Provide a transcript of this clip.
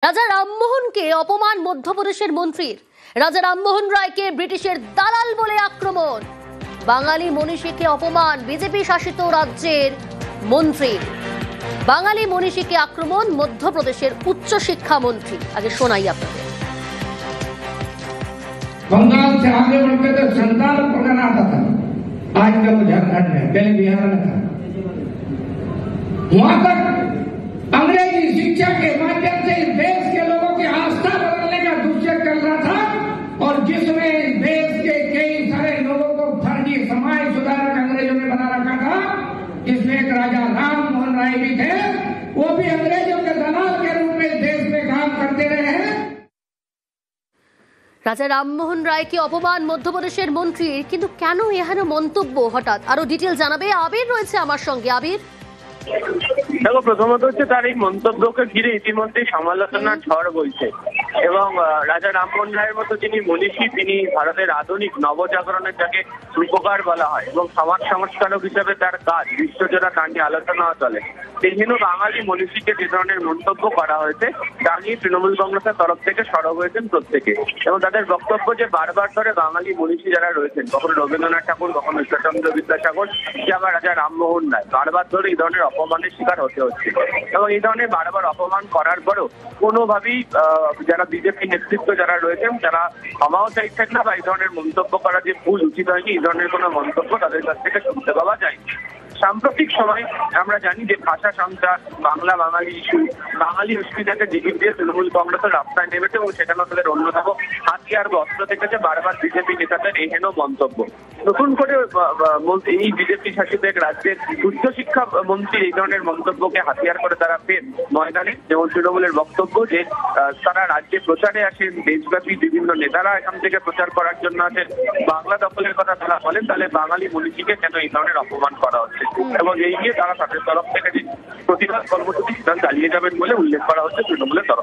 রাজা রামমোহনকে অপমান মধ্যপ্রদেশের মন্ত্রীর। রাজা রামমোহন রায়কে ব্রিটিশের দালাল বলে আক্রমণ। বাঙালি মনীষীকে অপমান বিজেপি শাসিত রাজ্যের মন্ত্রীর। বাঙালি মনীষীকে আক্রমণ মধ্যপ্রদেশের উচ্চ শিক্ষা মন্ত্রী। আগে শোনাই আপনাদের। बंगाल से आगे बढ़ते तो संताल पकड़ना आता था। आज का वो झारखंड में, पहले बिहार में था। वहां तक अंग्रेजी शिक्षा के माध्यम से इस देश के लोगों की आस्था बदलने का दुष्य चल रहा था, और जिसमें इस देश के कई सारे लोगों को फर्जी समाज सुधारक अंग्रेजों ने बना रखा था। इसमें एक राजा राम मोहन राय भी थे, वो भी अंग्रेजों के दलाल के रूप में देश में काम करते रहे हैं। রাজা রামমোহন রায়কে অপমান মধ্যপ্রদেশের মন্ত্রীর, কিন্তু কেন এহেন মন্তব্য হঠাৎ? আরো ডিটেল জানাবে আবির, রয়েছে আমার সঙ্গে। আবির, দেখো, প্রথমত হচ্ছে তার এই মন্তব্যকে ঘিরে ইতিমধ্যে সমালোচনার ঝড় বইছে এবং রাজা রামমোহন রায়ের মতো যিনি মনীষী, তিনি ভারতের আধুনিক নবজাগরণের যাকে রূপকার বলা হয় এবং সমাজ সংস্কারক হিসেবে তার কাজ বিশ্বজোড়া তা নিয়ে আলোচনা চলে। বিভিন্ন বাঙালি মনীষীকে যে ধরনের মন্তব্য করা হয়েছে তা নিয়ে তৃণমূল কংগ্রেসের তরফ থেকে সরব হয়েছেন প্রত্যেকে, এবং তাদের বক্তব্য যে বারবার ধরে বাঙালি মনীষী যারা রয়েছেন, কখনো রবীন্দ্রনাথ ঠাকুর, কখনো ঈশ্বরচন্দ্র বিদ্যাসাগর, যে আবার রাজা রামমোহন রায়, বারবার ধরে এই ধরনের অপমানের শিকার হতে হচ্ছে। এবং এই ধরনের বারবার অপমান করার পরেও কোনোভাবেই যারা বিজেপি নেতৃত্ব যারা রয়েছেন তারা ক্ষমাও চাইছেন না, বা এই ধরনের মন্তব্য করা যে ভুল, উচিত হয়নি, এই ধরনের কোনো মন্তব্য তাদের কাছ থেকে শুনতে পাওয়া যায়। সাম্প্রতিক সময় আমরা জানি যে ভাষা সন্ত্রাস, বাংলা বাঙালি ইস্যু, বাঙালি অস্মিতাকে জিগির দিয়ে তৃণমূল কংগ্রেসের রাস্তায় নেমেছে এবং সেখানে তাদের অন্যতম হাতিয়ার বা অস্ত্র থেকেছে বারবার বিজেপি নেতাদের এহেন মন্তব্য। নতুন করে এই বিজেপি শাসিত এক রাজ্যের উচ্চশিক্ষা মন্ত্রী এই ধরনের মন্তব্যকে হাতিয়ার করে তারা ফের ময়দানে, যেমন তৃণমূলের বক্তব্য যে তারা রাজ্যে প্রচারে আসেন, দেশব্যাপী বিভিন্ন নেতারা এখান থেকে প্রচার করার জন্য আসেন, বাংলা দখলের কথা তারা বলেন, তাহলে বাঙালি মনীষীকে কেন এই ধরনের অপমান করা হচ্ছে, এবং এই নিয়ে তারা তাদের তরফ থেকে যে প্রতিবাদ কর্মসূচি চালিয়ে যাবেন বলে উল্লেখ করা হচ্ছে তৃণমূলের তরফ।